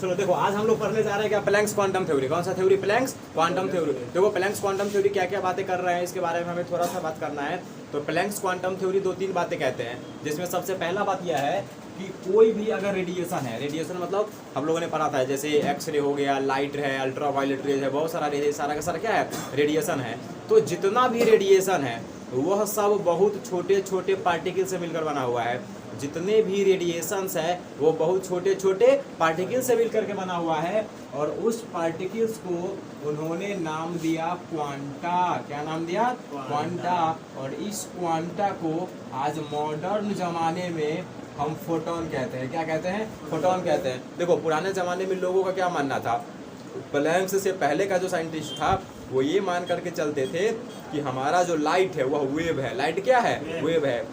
चलो देखो, आज हम लोग पढ़ने जा रहे हैं क्या, प्लैंक्स क्वांटम थ्योरी। कौन सा थ्योरी? Planck's quantum theory. देखो प्लैंक्स क्वांटम थ्योरी क्या क्या बातें कर रहे हैं, इसके बारे में हमें थोड़ा सा बात करना है। तो प्लैंक्स क्वांटम थ्योरी 2-3 बातें कहते हैं, जिसमें सबसे पहला बात यह है कि कोई भी अगर रेडिएशन है, रेडिएशन मतलब हम लोगों ने पढ़ा था, जैसे एक्सरे हो गया, लाइट है, अल्ट्रा वायलेट रेज है, बहुत सारा सारा का सारा क्या है, रेडिएशन है। तो जितना भी रेडिएशन है वह सब बहुत छोटे छोटे पार्टिकल से मिलकर बना हुआ है। जितने भी रेडिएशंस है वो बहुत छोटे छोटे पार्टिकल से मिलकर के बना हुआ है, और उस पार्टिकल्स को उन्होंने नाम दिया क्वांटा। क्या नाम दिया? क्वांटा। और इस क्वांटा को आज मॉडर्न जमाने में हम फोटोन कहते हैं। क्या कहते हैं? फोटोन कहते हैं। देखो पुराने जमाने में लोगों का क्या मानना था, प्लैंक्स से पहले का जो साइंटिस्ट था वो ये मान करके चलते थे कि हमारा जो लाइट है वह वेव है। लाइट क्या है? वेव है।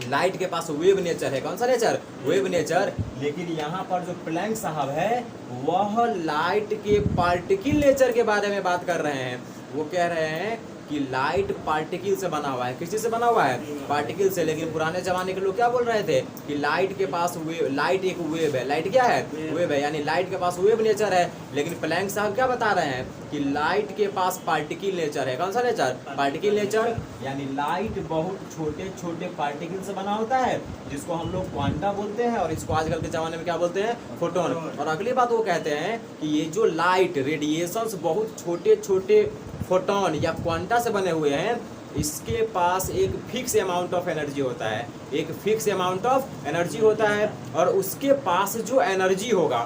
लाइट के पास वेव नेचर है। कौन सा नेचर? Wave nature. लेकिन यहाँ पर जो प्लैंक साहब है वह लाइट के पार्टिकल नेचर के बारे में बात कर रहे हैं। वो कह रहे हैं कि लाइट पार्टिकल से बना हुआ है। किस चीज से बना हुआ है? पार्टिकल से। लेकिन पुराने जमाने के लोग क्या बोल रहे थे कि लाइट के पास वेव, लाइट एक वेव है। लाइट क्या है? वेव है, यानी लाइट के पास वेव नेचर है। लेकिन प्लैंक साहब क्या बता रहे हैं कि लाइट के पास पार्टिकल नेचर है। कौन सा नेचर? Particle nature. यानी लाइट बहुत छोटे छोटे पार्टिकल से बना होता है, जिसको हम लोग क्वांटा बोलते हैं, और इसको आजकल के जमाने में क्या बोलते हैं? फोटोन। और अगली बात वो कहते हैं कि ये जो लाइट रेडिएशंस बहुत छोटे छोटे फोटोन या क्वांटा से बने हुए हैं, इसके पास एक फिक्स अमाउंट ऑफ एनर्जी होता है। एक फिक्स अमाउंट ऑफ एनर्जी होता है, और उसके पास जो एनर्जी होगा,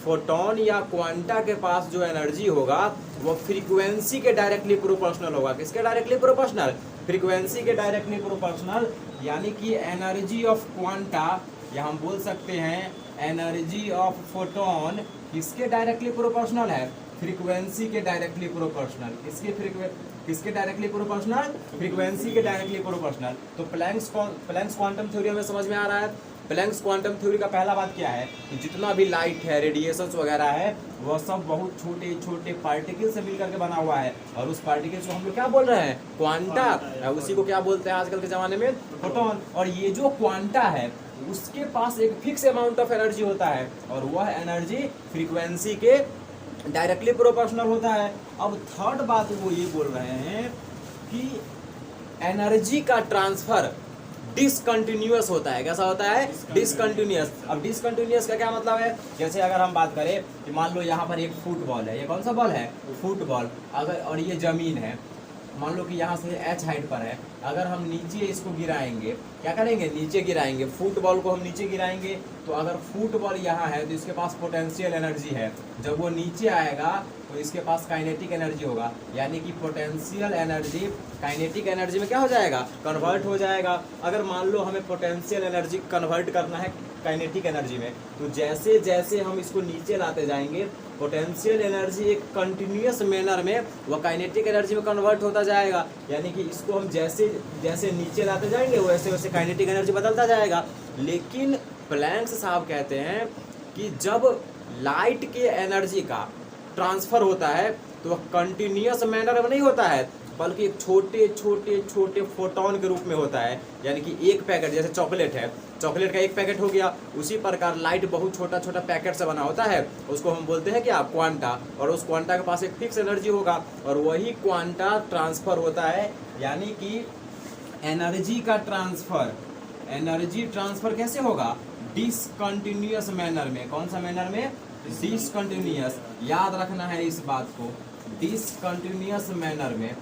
फोटोन या क्वांटा के पास जो एनर्जी होगा वो फ्रीक्वेंसी के डायरेक्टली प्रोपोर्शनल होगा। किसके डायरेक्टली प्रोपोर्शनल? फ्रीक्वेंसी के डायरेक्टली प्रोपोर्शनल। यानी कि एनर्जी ऑफ क्वांटा, या हम बोल सकते हैं एनर्जी ऑफ फोटोन किसके डायरेक्टली प्रोपोर्शनल है? फ्रीक्वेंसी के डायरेक्टली प्रोपोर्शनल। किसके डायरेक्टली प्रोपोर्शनल? फ्रीक्वेंसी के डायरेक्टली प्रोपोर्शनल। तो प्लैंक्स क्वांटम थ्योरी हमें समझ में आ रहा है। प्लैंक्स क्वांटम थ्योरी का पहला बात क्या है कि जितना भी लाइट है, रेडिएशंस वगैरह है, वह सब बहुत छोटे छोटे पार्टिकल से मिलकर के बना हुआ है, और उस पार्टिकल्स को हम लोग क्या बोल रहे हैं? क्वांटा। उसी को क्या बोलते हैं आजकल के ज़माने में? फोटोन। और ये जो क्वांटा है उसके पास एक फिक्स अमाउंट ऑफ एनर्जी होता है, और वह एनर्जी फ्रीक्वेंसी के डायरेक्टली प्रोपोर्शनल होता है। अब थर्ड बात वो ये बोल रहे हैं कि एनर्जी का ट्रांसफर डिसकंटिन्यूअस होता है। कैसा होता है? डिसकंटिन्यूअस। अब डिसकंटिन्यूअस का क्या मतलब है? जैसे अगर हम बात करें कि मान लो यहाँ पर एक फुटबॉल है। ये कौन सा बॉल है? फुटबॉल। अगर, और ये जमीन है, मान लो कि यहाँ से h हाइट पर है, अगर हम नीचे इसको गिराएंगे, क्या करेंगे? नीचे गिराएंगे। फुटबॉल को हम नीचे गिराएंगे, तो अगर फुटबॉल यहाँ है तो इसके पास पोटेंशियल एनर्जी है। जब वो नीचे आएगा तो इसके पास काइनेटिक एनर्जी होगा, यानी कि पोटेंशियल एनर्जी काइनेटिक एनर्जी में क्या हो जाएगा? कन्वर्ट हो जाएगा। अगर मान लो हमें पोटेंशियल एनर्जी कन्वर्ट करना है काइनेटिक एनर्जी में, तो जैसे जैसे हम इसको नीचे लाते जाएंगे, पोटेंशियल एनर्जी एक कंटिन्यूअस मैनर में वो काइनेटिक एनर्जी में कन्वर्ट होता जाएगा। यानी कि इसको हम जैसे जैसे नीचे लाते जाएंगे वैसे वैसे काइनेटिक एनर्जी बदलता जाएगा। लेकिन प्लैंक्स साहब कहते हैं कि जब लाइट के एनर्जी का ट्रांसफर होता है तो वह कंटिन्यूअस मैनर में नहीं होता है, बल्कि एक छोटे छोटे छोटे फोटोन के रूप में होता है। यानी कि एक पैकेट, जैसे चॉकलेट है, चॉकलेट का एक पैकेट हो गया, उसी प्रकार लाइट बहुत छोटा छोटा पैकेट से बना होता है, उसको हम बोलते हैं क्या? क्वांटा। और उस क्वांटा के पास एक फिक्स एनर्जी होगा, और वही क्वांटा ट्रांसफर होता है। यानी कि एनर्जी का ट्रांसफर, एनर्जी ट्रांसफर कैसे होगा? डिसकंटिन्यूअस मैनर में। कौन सा मैनर में? डिसकंटिन्यूअस। याद रखना है इस बात को, डिसकंटिन्यूअस मैनर में।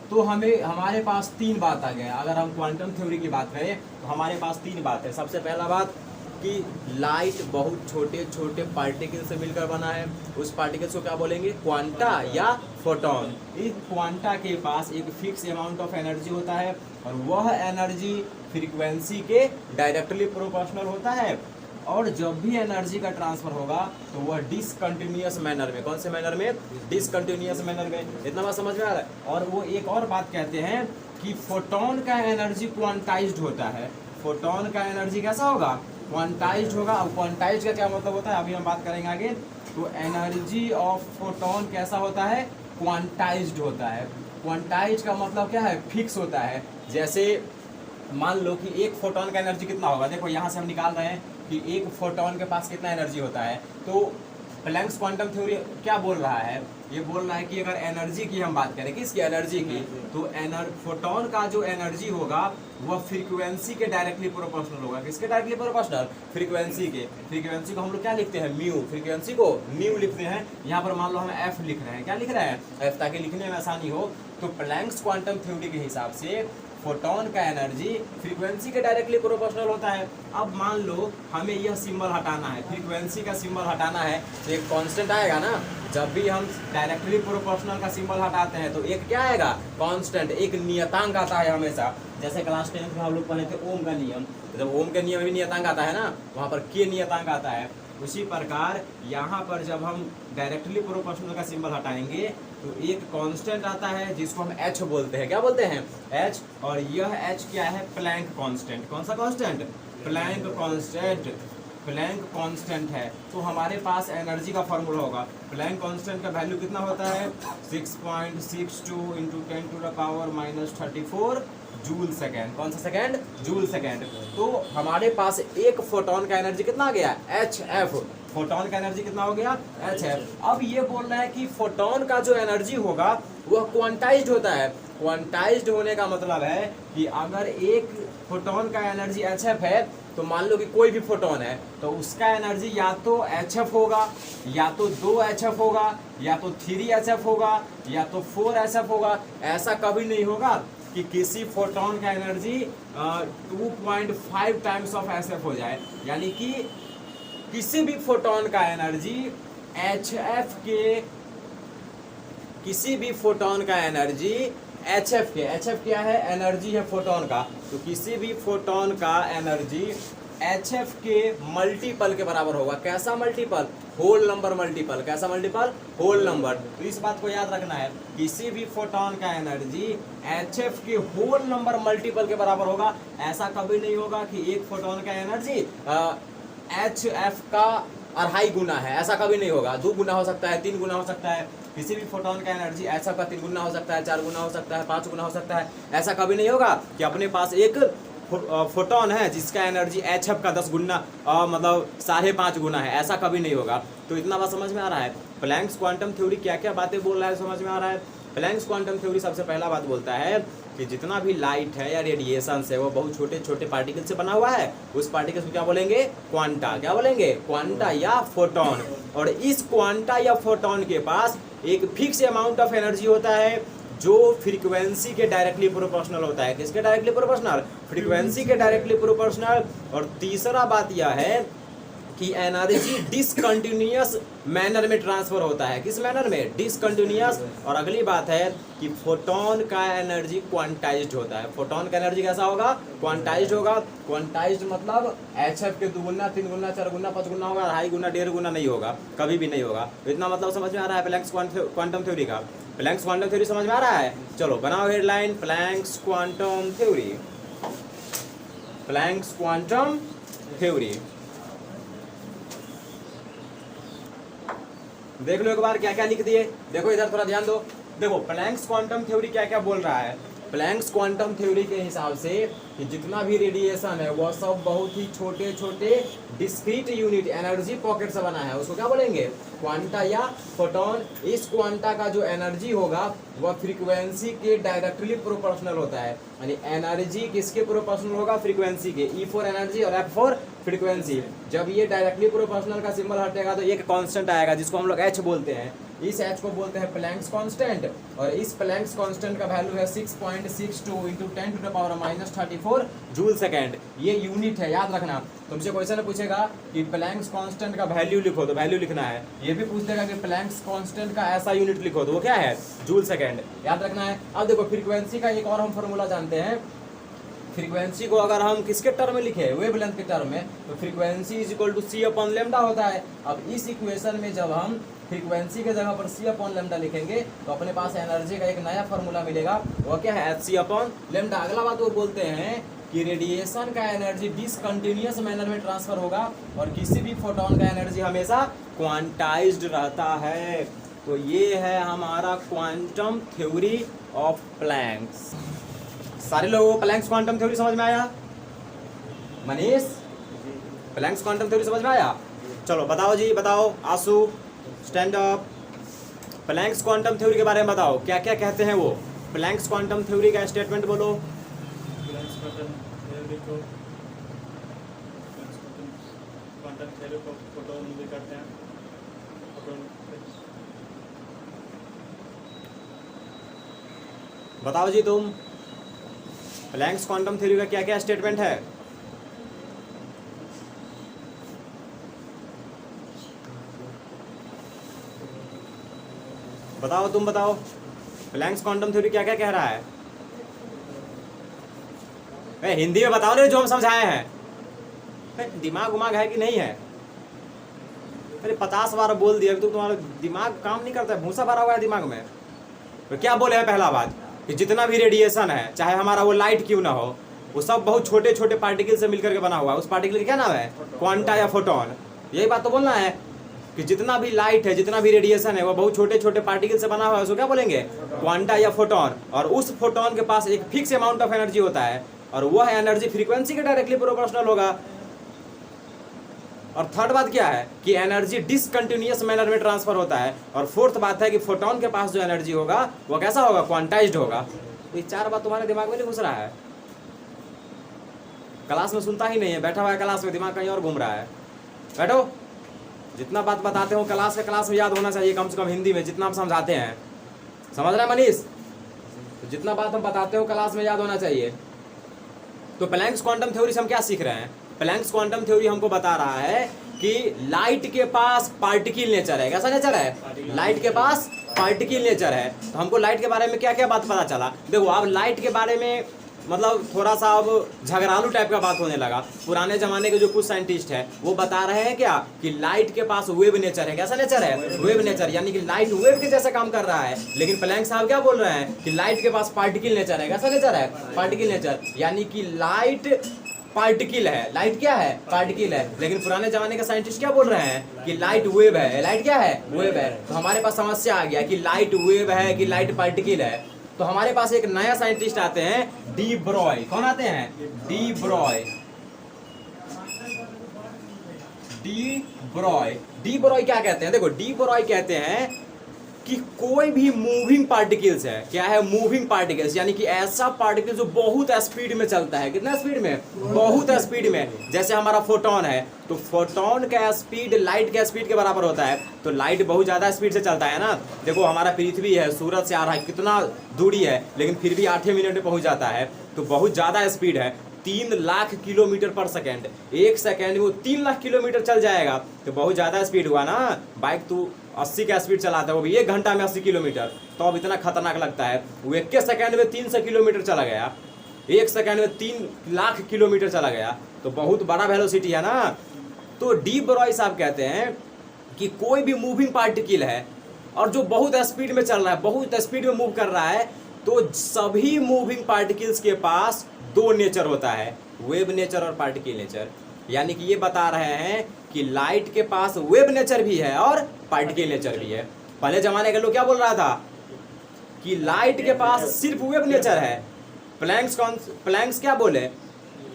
तो हमारे पास 3 बात आ गया। अगर हम क्वांटम थ्योरी की बात करें तो हमारे पास 3 बात है। सबसे पहला बात कि लाइट बहुत छोटे छोटे पार्टिकल से मिलकर बना है। उस पार्टिकल्स को क्या बोलेंगे? क्वांटा या फोटोन। इस क्वांटा के पास एक फिक्स अमाउंट ऑफ एनर्जी होता है, और वह एनर्जी फ्रीक्वेंसी के डायरेक्टली प्रोपोर्शनल होता है। और जब भी एनर्जी का ट्रांसफर होगा तो वह डिसकंटिन्यूअस मैनर में। कौन से मैनर में? डिसकंटिन्यूअस मैनर में। इतना बात समझ में आ रहा है? और वो एक और बात कहते हैं कि फोटोन का एनर्जी क्वांटाइज्ड होता है। फोटोन का एनर्जी कैसा होगा? क्वांटाइज्ड होगा। अब क्वांटाइज्ड का क्या मतलब होता है अभी हम बात करेंगे आगे। तो एनर्जी ऑफ फोटोन कैसा होता है? क्वांटाइज्ड होता है। क्वांटाइज्ड का मतलब क्या है? फिक्स होता है। जैसे मान लो कि एक फोटोन का एनर्जी कितना होगा, देखो यहाँ से हम निकाल रहे हैं कि एक फोटोन के पास कितना एनर्जी होता है। तो प्लैंक्स क्वांटम थ्योरी क्या बोल रहा है? ये बोल रहा है कि अगर एनर्जी की हम बात करें, किसकी एनर्जी की, तो फोटोन का जो एनर्जी होगा वह फ्रीक्वेंसी के डायरेक्टली प्रोपोर्शनल होगा। किसके डायरेक्टली प्रोपोर्शनल? फ्रीक्वेंसी के। फ्रीक्वेंसी को हम लोग क्या लिखते हैं? म्यू। फ्रीक्वेंसी को म्यू लिखते हैं। यहाँ पर मान लो हम एफ लिख रहे हैं। क्या लिख रहे हैं? एफ, ताकि लिखने में आसानी हो। तो प्लैंक्स क्वांटम थ्योरी के हिसाब से फोटोन का एनर्जी फ्रीक्वेंसी के डायरेक्टली प्रोपोर्शनल होता है। अब मान लो हमें यह सिंबल हटाना है, फ्रीक्वेंसी का सिंबल हटाना है, तो एक कांस्टेंट आएगा ना। जब भी हम डायरेक्टली प्रोपोर्शनल का सिंबल हटाते हैं तो एक क्या आएगा? कांस्टेंट, एक नियतांक आता है हमेशा। जैसे क्लास 10 में हम लोग पढ़े थे ओम का नियम, जब ओम के नियम में नियतांक आता है ना, वहाँ पर के नियतांक आता है। उसी प्रकार यहाँ पर जब हम डायरेक्टली प्रोपोर्शनल का सिंबल हटाएंगे तो एक कांस्टेंट आता है जिसको हम एच बोलते हैं। क्या बोलते हैं? एच। और यह एच क्या है? Planck constant. कौन सा constant? Planck constant. Planck constant है तो हमारे पास एनर्जी का फॉर्मूला होगा। प्लैंक कांस्टेंट का वैल्यू कितना होता है? 6.62 × 10⁻34 जूल सेकेंड। कौन सा सेकेंड? Joule second. तो हमारे पास एक फोटोन का एनर्जी कितना आ गया? H F. फोटोन का एनर्जी कितना हो गया? H F. अब ये बोल रहा है कि फोटोन का जो एनर्जी होगा वह क्वांटाइज्ड होता है। क्वांटाइज्ड होने का मतलब है कि अगर एक फोटोन का एनर्जी एच एफ है तो मान लो कि कोई भी फोटोन है तो उसका एनर्जी या तो एच एफ होगा, या तो 2 एच एफ होगा, या तो 3 एच एफ होगा, या तो 4 एच एफ होगा। ऐसा कभी नहीं होगा कि किसी फोटोन का energy 2.5 times of H F हो जाए। यानी कि किसी भी फोटोन का एनर्जी एच एफ के, किसी भी फोटोन का एनर्जी एच एफ के, एच एफ क्या है? एनर्जी है फोटोन का। तो किसी भी फोटोन का एनर्जी एच एफ के मल्टीपल के बराबर होगा। कैसा मल्टीपल? Whole number multiple. कैसा मल्टीपल? Whole number. तो इस बात को याद रखना है, किसी भी फोटोन का एनर्जी एच एफ के होल नंबर मल्टीपल के बराबर होगा। ऐसा कभी नहीं होगा कि एक फोटोन का एनर्जी एच एफ का 2.5 गुना है। ऐसा कभी नहीं होगा। 2 गुना हो सकता है, 3 गुना हो सकता है। किसी भी फोटोन का एनर्जी एच एफ का 3 गुना हो सकता है, 4 गुना हो सकता है, 5 गुना हो सकता है। ऐसा कभी नहीं होगा कि अपने पास एक फोटोन है जिसका एनर्जी एच एफ का 10 गुना मतलब 5.5 गुना है। ऐसा कभी नहीं होगा। तो इतना बात समझ में आ रहा है? प्लैंक्स क्वांटम थ्योरी क्या क्या बातें बोल रहा है समझ में आ रहा है? प्लैंक्स क्वांटम थ्योरी सबसे पहला बात बोलता है कि जितना भी लाइट है या रेडिएशन है वो बहुत छोटे छोटे पार्टिकल से बना हुआ है। उस पार्टिकल को क्या बोलेंगे? क्वांटा। क्या बोलेंगे? क्वांटा या फोटोन। और इस क्वांटा या फोटोन के पास एक फिक्स अमाउंट ऑफ एनर्जी होता है जो फ्रीक्वेंसी के डायरेक्टली प्रोपोर्शनल होता है। किसके डायरेक्टली प्रोपोर्शनल? फ्रीक्वेंसी के डायरेक्टली प्रोपोर्शनल। और तीसरा बात यह है कि एनर्जी डिसकंटिन्यूअस मैनर में ट्रांसफर होता है। किस मैनर में? डिसकंटिन्यूअस। और अगली बात है कि फोटोन का एनर्जी क्वांटाइज्ड होता है। फोटोन का एनर्जी कैसा होगा? क्वांटाइज्ड होगा। क्वांटाइज्ड मतलब एच एफ के 2 गुना, 3 गुना, 4 गुना, 5 गुना होगा, 2.5 गुना, 1.5 गुना नहीं होगा, कभी भी नहीं होगा। तो इतना मतलब समझ में आ रहा है प्लैंक्स क्वांटम थ्योरी का? प्लैंक्स क्वांटम थ्योरी समझ में आ रहा है? चलो बनाओ headline, Planck's quantum theory. Planck's quantum theory देख लो एक बार क्या क्या लिख दिए। देखो इधर थोड़ा ध्यान दो। देखो प्लैंक्स क्वांटम थ्योरी क्या क्या बोल रहा है। प्लैंक्स क्वांटम थ्योरी के हिसाब से कि जितना भी रेडिएशन है वह सब बहुत ही छोटे छोटे डिस्क्रीट यूनिट एनर्जी पॉकेट से बना है। उसको क्या बोलेंगे? क्वांटा या फोटोन। इस क्वांटा का जो एनर्जी होगा वह फ्रीक्वेंसी के डायरेक्टली प्रोपोर्शनल होता है। यानी एनर्जी किसके प्रोपोर्शनल होगा? फ्रीक्वेंसी के। ई फॉर एनर्जी और एफ फॉर फ्रीक्वेंसी। जब ये डायरेक्टली प्रोपोर्शनल का सिंबल हटेगा तो एक कांस्टेंट आएगा जिसको हम लोग एच बोलते हैं। इस एच को बोलते हैं प्लैंक्स कांस्टेंट। और इस प्लैंक्स कांस्टेंट का वैल्यू है 6.62 × 10⁻34 जूल सेकेंड। ये यूनिट है, याद रखना। तुमसे क्वेश्चन पूछेगा कि प्लैंक्स कांस्टेंट का वैल्यू लिखो, तो वैल्यू लिखना है। ये भी पूछ देगा कि प्लैंक्स कांस्टेंट का ऐसा यूनिट लिखो, तो वो क्या है? जूल सेकेंड, याद रखना है। अब देखो फ्रीक्वेंसी का एक और हम फॉर्मूला जानते हैं। फ्रीक्वेंसी को अगर हम किसके टर्म में लिखे? वेवलेंथ के टर्म में, तो frequency is equal to c/λ होता है। अब इस इक्वेशन में जब हम फ्रीक्वेंसी के जगह पर c/λ लिखेंगे तो अपने पास एनर्जी का एक नया फॉर्मूला मिलेगा। वो क्या है? hc/λ। अगला बात वो बोलते हैं कि रेडिएशन का एनर्जी डिसकंटिन्यूअस मैनर में ट्रांसफर होगा और किसी भी फोटोन का एनर्जी हमेशा क्वांटाइज्ड रहता है। तो ये है हमारा क्वांटम थ्योरी ऑफ प्लैंक्स। सारे लोगों को प्लैंक्स क्वांटम थ्योरी समझ में आया? मनीष, प्लैंक्स क्वांटम थ्योरी समझ में आया? चलो बताओ जी, बताओ। आंसू stand up. Planck's quantum theory के बारे में बताओ, क्या क्या कहते हैं वो? प्लैंक्स क्वांटम थ्योरी का स्टेटमेंट बोलो। बताओ जी तुम, प्लैंक्स क्वांटम थ्योरी का क्या क्या स्टेटमेंट है? बताओ तुम बताओ, प्लैंक्स क्वांटम थ्योरी क्या क्या कह रहा है? हिंदी में बताओ ना जो हम समझाए हैं। दिमाग उमाग है कि नहीं है? अरे 50 बार बोल दिया तो तुम्हारा दिमाग काम नहीं करता है, भूसा भरा हुआ है दिमाग में। तो क्या बोले हैं? पहला बात कि जितना भी रेडिएशन है, चाहे हमारा वो लाइट क्यों ना हो, वो सब बहुत छोटे छोटे पार्टिकल से मिलकर के बना हुआ है। उस पार्टिकल का क्या नाम है? क्वांटा या फोटोन। यही बात तो बोलना है कि जितना भी लाइट है, जितना भी रेडिएशन है, वो बहुत छोटे छोटे पार्टिकल से बना हुआ है। उसको क्या बोलेंगे? क्वांटा या फोटोन। और उस फोटोन के पास एक फिक्स अमाउंट ऑफ एनर्जी होता है, और वह एनर्जी फ्रीक्वेंसी के डायरेक्टली प्रोपोर्शनल होगा। और थर्ड बात क्या है कि एनर्जी डिसकंटिन्यूअस मैनर में ट्रांसफर होता है। और फोर्थ बात है कि फोटोन के पास जो एनर्जी होगा वो कैसा होगा? क्वांटाइज्ड होगा। तो ये चार बात तुम्हारे दिमाग में नहीं घुस रहा है? क्लास में सुनता ही नहीं है, बैठा हुआ है क्लास में, दिमाग कहीं और घूम रहा है। बैठो, जितना बात बताते हो क्लास में याद होना चाहिए, कम से कम हिंदी में जितना हम समझाते हैं। समझ रहा है मनीष? तो जितना बात हम बताते हो क्लास में याद होना चाहिए। तो प्लैंक्स क्वांटम थ्योरी से हम क्या सीख रहे हैं? प्लैंक्स क्वांटम थ्योरी हमको बता रहा है कि लाइट के पास पार्टिकल नेचर है। कैसा नेचर है? लाइट के पास पार्टिकल नेचर है। तो हमको लाइट के बारे में क्या क्या बात पता चला? देखो, अब लाइट के बारे में मतलब थोड़ा सा अब झगड़ालू टाइप का बात होने लगा। पुराने जमाने के जो कुछ साइंटिस्ट है वो बता रहे हैं क्या कि लाइट के पास वेव नेचर है। कैसा नेचर है? वेव नेचर, यानी कि लाइट वेव के जैसा काम कर रहा है। लेकिन प्लैंक साहब क्या बोल रहे हैं कि लाइट के पास पार्टिकल नेचर है। कैसा नेचर है? पार्टिकल नेचर, यानी कि लाइट पार्टिकल है। लाइट क्या है? पार्टिकल है। लेकिन पुराने जमाने के साइंटिस्ट क्या बोल रहे हैं कि लाइट वेव है। लाइट क्या है? वेव है। तो हमारे पास समस्या आ गया कि लाइट वेव है कि लाइट पार्टिकल है। तो हमारे पास एक नया साइंटिस्ट आते हैं, डी ब्रॉय। कौन आते हैं? D Broglie. D Broglie. D Broglie क्या कहते हैं? देखो, डी ब्रॉय कहते हैं कि कोई भी मूविंग पार्टिकल्स है। क्या है? मूविंग पार्टिकल्स, यानी कि ऐसा पार्टिकल जो बहुत स्पीड में चलता है। कितना स्पीड में? बहुत स्पीड में। जैसे हमारा फोटोन है, तो फोटोन का स्पीड लाइट के स्पीड के बराबर होता है। तो लाइट बहुत ज्यादा स्पीड से चलता है ना। देखो, हमारा पृथ्वी है, सूरज से आ रहा है, कितना दूरी है, लेकिन फिर भी 8 मिनट में पहुंच जाता है। तो बहुत ज्यादा स्पीड है। 3 लाख किलोमीटर पर सेकेंड। एक सेकेंड में वो 3 लाख किलोमीटर चल जाएगा। तो बहुत ज्यादा स्पीड हुआ ना। बाइक तू 80 का स्पीड चलाता है, वो भी 1 घंटा में 80 किलोमीटर, तो अब इतना खतरनाक लगता है। वो 1 सेकेंड में 300 किलोमीटर चला गया। 1 सेकेंड में 3 लाख किलोमीटर चला गया। तो बहुत बड़ा वेलोसिटी है ना। तो डी ब्रॉय साहब कहते हैं कि कोई भी मूविंग पार्टिकल है और जो बहुत स्पीड में चल रहा है, बहुत स्पीड में मूव कर रहा है, तो सभी मूविंग पार्टिकल्स के पास 2 नेचर होता है, वेव नेचर और पार्टिकल नेचर। यानी कि ये बता रहे हैं कि लाइट के पास वेव नेचर भी है और पार्टिकल नेचर भी है। पहले जमाने के लोग क्या बोल रहा था कि लाइट के पास सिर्फ वेव नेचर है। प्लैंक्स क्या बोले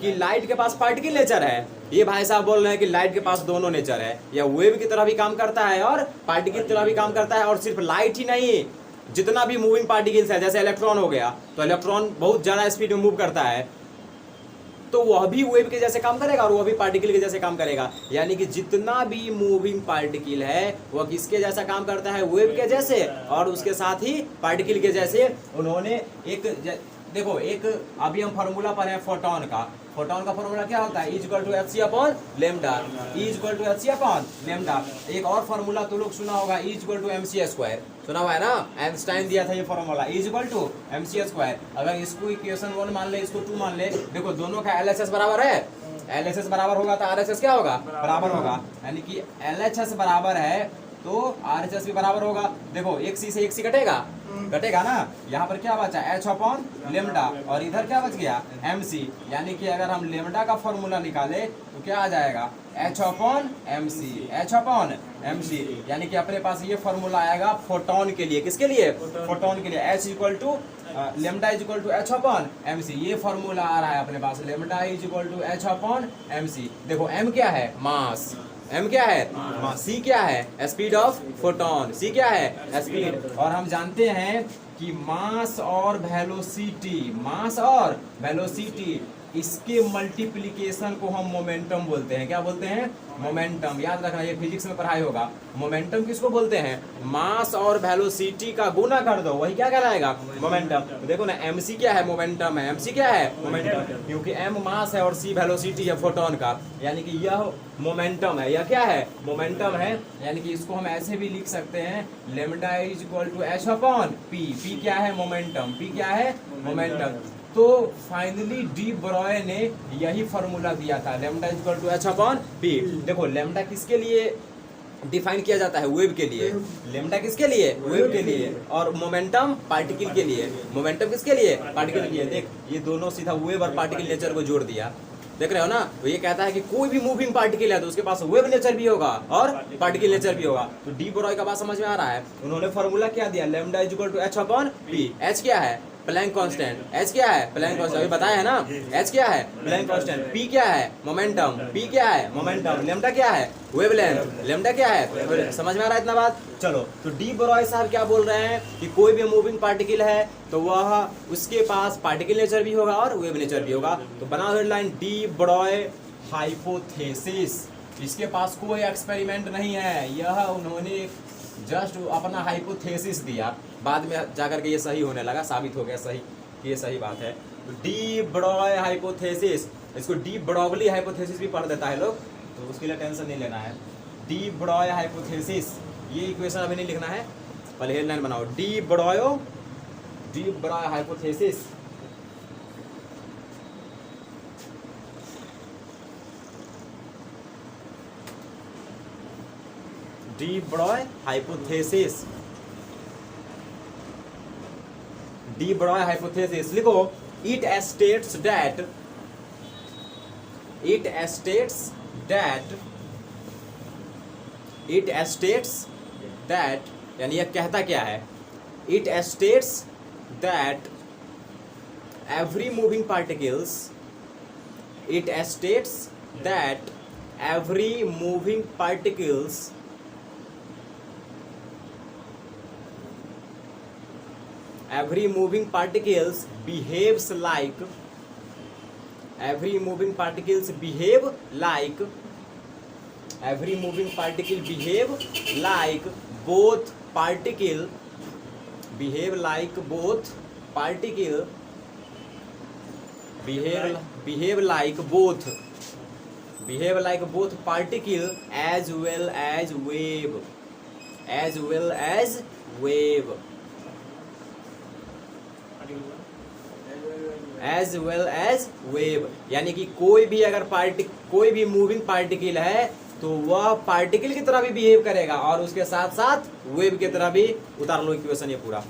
कि लाइट के पास पार्टिकल नेचर है। ये भाई साहब बोल रहे हैं कि लाइट के पास दोनों नेचर है, या वेव की तरह भी काम करता है और पार्टिकल की तरह भी काम करता है। और सिर्फ लाइट ही नहीं, जितना भी मूविंग पार्टिकल्स है, जैसे इलेक्ट्रॉन हो गया, तो इलेक्ट्रॉन बहुत ज्यादा स्पीड में मूव करता है, तो वह भी वेव के जैसे काम करेगा और वह भी पार्टिकल के जैसे काम करेगा। यानी कि जितना भी मूविंग पार्टिकल है वह किसके जैसा काम करता है? वेव के जैसे, और उसके साथ ही पार्टिकल के जैसे। उन्होंने देखो, एक अभी हम फार्मूला पर है फोटोन का। फोटोन का फार्मूला क्या होता है? E=hc/λ। E=hc/λ। एक और फार्मूला तो लोग सुना होगा, E=mc²। सुना हुआ है ना? आइंस्टाइन दिया था ये फार्मूला, E=mc²। अगर इसको इक्वेशन 1 मान ले, इसको 2 मान ले, देखो दोनों का LHS बराबर है। LHS बराबर होगा तो RHS क्या होगा? बराबर होगा। यानी कि LHS बराबर है तो RHS भी बराबर होगा। देखो, एक सी से एक सी कटेगा, कटेगा ना। यहाँ पर क्या बचा? h/λ, और इधर क्या बच गया? mc। यानी कि अगर हम लेमडा का फॉर्मूला निकाले तो क्या आ जाएगा? h/mc। h/mc, यानी कि अपने पास ये फॉर्मूला आएगा फोटोन के लिए। किसके लिए? फोटोन के लिए। λ=h/mc। ये फॉर्मूला आ रहा है अपने पास, λ=h/mc। देखो, m क्या है? मास। m क्या है, c क्या है, स्पीड ऑफ फोटोन, c क्या है, स्पीड। और हम जानते हैं कि मास और वेलोसिटी इसके मल्टीप्लिकेशन को हम मोमेंटम बोलते हैं। क्या बोलते हैं, मोमेंटम। याद रखना, ये फिजिक्स में पढ़ाई होगा। मोमेंटम किसको बोलते हैं, मास और वेलोसिटी का गुना कर दो, वही क्या कहलाएगा, मोमेंटम। तो देखो ना, mc क्या है, मोमेंटम है, mc क्या है, मोमेंटम, क्योंकि m मास है और c वेलोसिटी है फोटोन का, यानी कि यह मोमेंटम है। यह क्या है, मोमेंटम है। यानी कि इसको हम ऐसे भी लिख सकते हैं, lambda is equal to h upon p। p क्या है, मोमेंटम, p क्या है, मोमेंटम। तो फाइनली डी ब्रॉय ने यही फॉर्मूला दिया था, lambda is equal to h upon p। देखो लैम्डा किसके लिए डिफाइन किया जाता है, वेव के लिए। लैम्डा किसके लिए, वेव के लिए। और मोमेंटम पार्टिकल के लिए। मोमेंटम किसके लिए, पार्टिकल के लिए। देख ये दोनों सीधा वेव और पार्टिकल नेचर को जोड़ दिया, देख रहे हो ना। तो ये कहता है कि कोई भी मूविंग पार्टिकल है तो उसके पास वेव नेचर भी होगा और पार्टिकल नेचर भी होगा। तो डी ब्रॉय का बात समझ में आ रहा है। उन्होंने फॉर्मूला क्या दिया, lambda is equal to h upon p। h क्या है, प्लैंक कांस्टेंट। h क्या है, प्लैंक कांस्टेंट, अभी बताया है ना। h क्या है, प्लैंक कांस्टेंट। p क्या है, मोमेंटम। p क्या है, मोमेंटम। लैम्डा क्या है, वेवलेंथ। लैम्डा क्या है, समझ में आ रहा है इतना बात। चलो, तो डी ब्रॉय साहब क्या बोल रहे हैं कि कोई भी मूविंग पार्टिकल है तो वह उसके पास पार्टिकल नेचर भी होगा और वेव नेचर भी होगा। तो बना हेडलाइन, डी ब्रॉय हाइपोथेसिस। इसके पास कोई एक्सपेरिमेंट नहीं है, यह उन्होंने जस्ट अपना हाइपोथेसिस दिया, बाद में जाकर के ये सही होने लगा, साबित हो गया सही कि ये सही बात है। तो डी ब्रॉय हाइपोथेसिस, इसको डी ब्रॉगली हाइपोथेसिस भी पढ़ देता है लोग, तो उसके लिए टेंशन नहीं लेना है। डी ब्रॉय हाइपोथेसिस, ये इक्वेशन अभी नहीं लिखना है, पहले हेडलाइन बनाओ, D Broglie hypothesis. D Broglie hypothesis, D Broglie hypothesis लिखो। इट स्टेट्स दैट यानी यह कहता क्या है, it states that every moving particles, it states that every moving particles behaves like both particle as well as wave। यानी कि कोई भी मूविंग पार्टिकल है तो वह पार्टिकल की तरह भी बिहेव करेगा और उसके साथ साथ वेव की तरह भी। उतार लो इक्वेशन ये पूरा।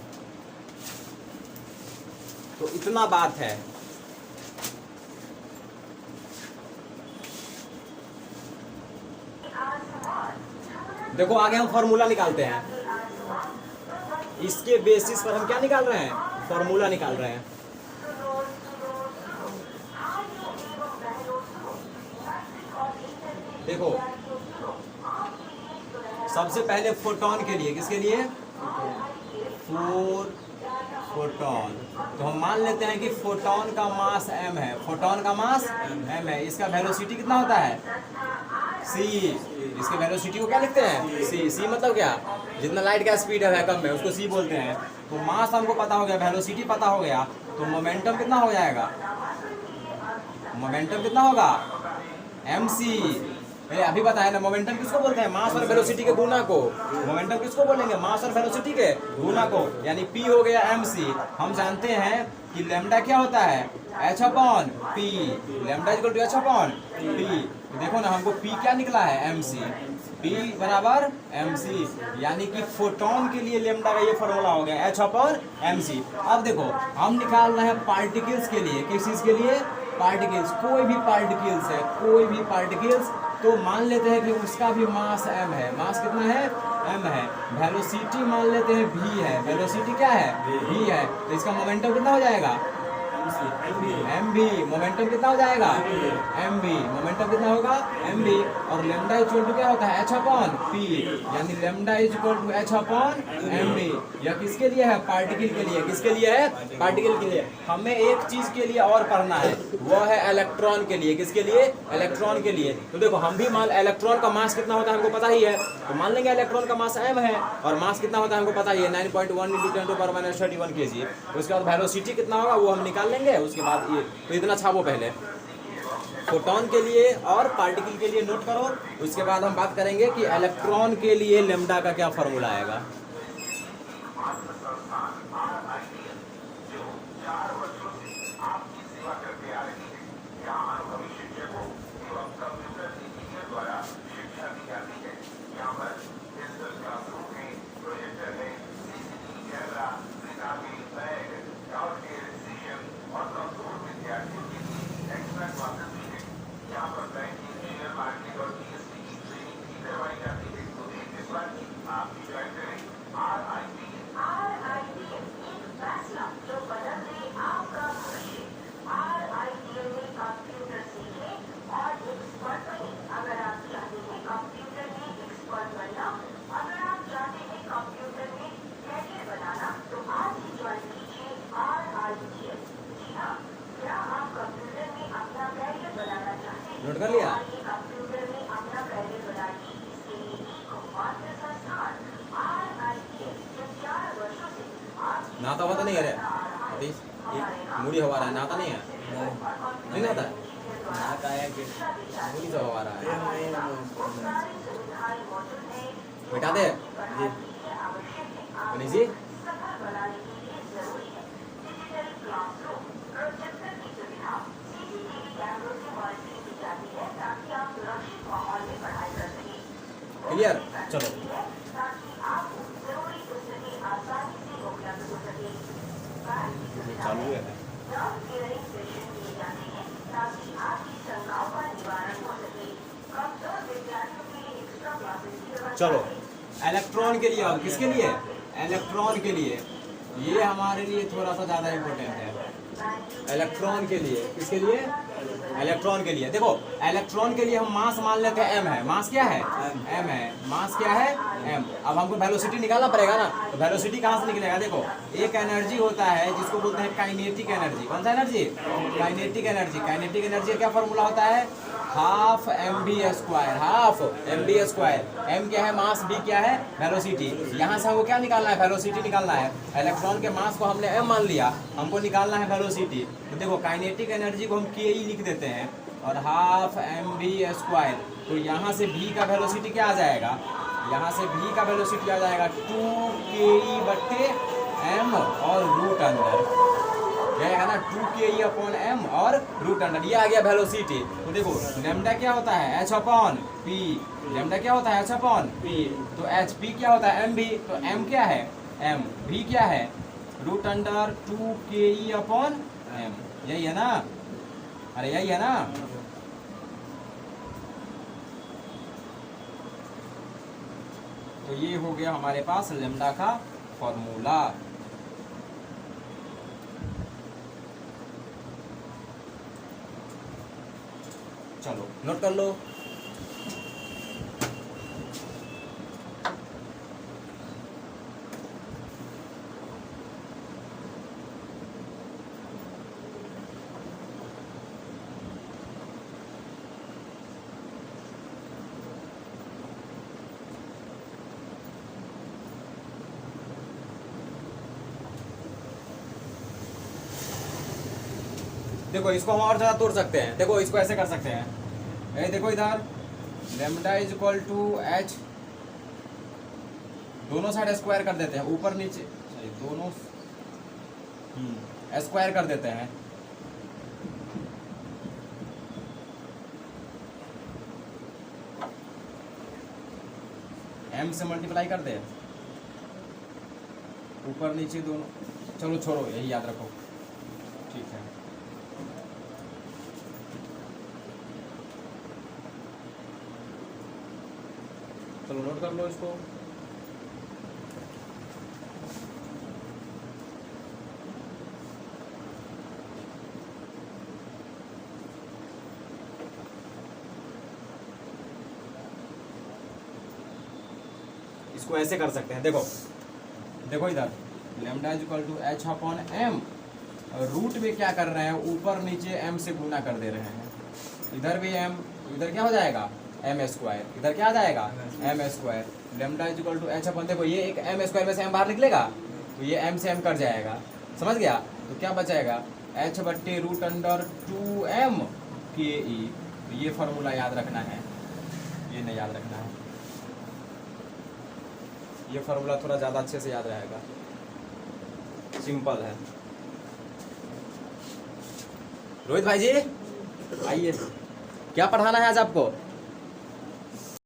तो इतना बात है। देखो आगे हम फॉर्मूला निकालते हैं, इसके बेसिस पर हम क्या निकाल रहे हैं, फॉर्मूला निकाल रहे हैं। देखो सबसे पहले फोटोन के लिए, किसके लिए, फोटोन। तो हम मान लेते हैं कि फोटोन का मास m है, फोटोन का मास m है। इसका वेलोसिटी कितना होता है, c। इसके वेलोसिटी को क्या लिखते हैं, c मतलब क्या, जितना लाइट का स्पीड है कम में उसको c बोलते हैं। तो मास हमको पता हो गया, वेलोसिटी पता हो गया, तो मोमेंटम कितना हो जाएगा, मोमेंटम कितना होगा, mc। अभी बताया ना, मोमेंटम किसको बोलते हैं, मास और वेलोसिटी के गुना को। मोमेंटम किसको बोलेंगे, मास और वेलोसिटी के गुना को, यानी p हो गया mc। हम जानते हैं कि लैम्डा क्या होता है, h upon p, lambda equal to h upon p। देखो ना हमको p क्या निकला है, mc, p बराबर mc, यानी कि फोटोन के लिए लैम्डा का ये फॉर्मूला हो गया h अपॉन mc। अब देखो हम निकाल रहे हैं पार्टिकल्स के लिए, किस चीज के लिए, पार्टिकल्स। कोई भी पार्टिकल्स, तो मान लेते हैं कि उसका भी मास m है, मास कितना है, m है। वेलोसिटी मान लेते हैं v है, वेलोसिटी क्या है, v है। तो इसका मोमेंटम कितना हो जाएगा, एम बी मोमेंटम कितना हो जाएगा एम बी मोमेंटम कितना होगा एम बी और लेमडा इक्वल टू क्या होता है एच अपॉन पी यानी lambda is equal to H upon M V. यह किसके लिए है पार्टिकल के लिए किसके लिए है पार्टिकल के लिए। हमें एक चीज के लिए और पढ़ना है वो है इलेक्ट्रॉन के लिए किसके लिए इलेक्ट्रॉन के लिए। तो देखो हम भी मान इलेक्ट्रॉन का मास कितना होता है हमको पता ही है तो मान लेंगे इलेक्ट्रॉन का मास m है और मास कितना होता है हमको पता ही है 9.1 × 10⁻³ kg। तो उसके बाद वेलोसिटी कितना होगा वो हम निकाल लेंगे उसके बाद ये तो इतना छापो पहले फोटोन के लिए और पार्टिकल के लिए नोट करो। उसके बाद हम बात करेंगे कि इलेक्ट्रॉन के लिए लेमडा का क्या फॉर्मूला आएगा। नोट कर लिया नाता हुआ तो नहीं है मुड़ी हवा रहा है नाता नहीं है नहीं नाता मुड़ी तो हवा रहा है बैठा दे जी क्लियर चलो चालू है चलो इलेक्ट्रॉन के लिए अब किसके लिए इलेक्ट्रॉन के लिए ये हमारे लिए थोड़ा सा ज्यादा इम्पोर्टेंट है इलेक्ट्रॉन के लिए किसके लिए इलेक्ट्रॉन के लिए। देखो इलेक्ट्रॉन के लिए हम मास मान लेते हैं m है मास क्या है m है मास क्या है m। अब हमको वेलोसिटी निकालना पड़ेगा ना तो वेलोसिटी कहाँ से निकलेगा। देखो एक एनर्जी होता है जिसको बोलते हैं काइनेटिक एनर्जी। कौन सा energy kinetic energy. Kinetic energy का क्या फॉर्मूला होता है half mv²। Half mv²। m क्या है मास b क्या है वेलोसिटी। यहाँ से हमको क्या निकालना है वेलोसिटी निकालना है। इलेक्ट्रॉन के मास को हमने m मान लिया हमको निकालना है वेलोसिटी। तो देखो काइनेटिक एनर्जी को हम ke लिख देते हैं और हाफ mv²। तो यहाँ से v का वेलोसिटी क्या आ जाएगा यहाँ से v का वेलोसिटी आ जाएगा 2ke/m और रूट अंडर जाएगा ना 2ke/m और रूट अंडर। ये आ गया वेलोसिटी। तो देखो लेमडा क्या होता है h/p। लेमडा क्या होता है h/p। तो hp क्या होता है mv। तो m क्या है m v क्या है रूट अंडर 2ke/m। यही है ना अरे यही है ना। तो ये हो गया हमारे पास लेमडा का फॉर्मूला। चलो नोट कर लो देखो इसको हम और ज़्यादा तोड़ सकते हैं। देखो इसको ऐसे कर सकते हैं ये देखो इधर lambda is equal to H दोनों साइड स्क्वायर कर देते हैं ऊपर नीचे दोनों स्क्वायर कर देते हैं। m से मल्टीप्लाई कर दे ऊपर नीचे दोनों। चलो छोड़ो यही याद रखो ठीक है। चलो नोट कर लो इसको। इसको ऐसे कर सकते हैं, देखो देखो इधर lambda is equal to H upon M, root में क्या कर रहे हैं, ऊपर नीचे एम से गुना कर दे रहे हैं, इधर भी एम, इधर क्या हो जाएगा एम स्क्वायर, इधर क्या आ जाएगा M square, lambda is equal to H upon, देखो ये एक एम स्क्वायर में से एम बाहर निकलेगा तो ये एम से एम कट जाएगा, समझ गया, तो क्या बचेगा एच बट्टे रूट अंडर 2m के ई, ये फार्मूला याद रखना है, ये नहीं याद रखना है, ये फार्मूला थोड़ा ज़्यादा अच्छे से याद रहेगा, सिंपल है। रोहित भाई जी आइए, क्या पढ़ाना है आज आपको?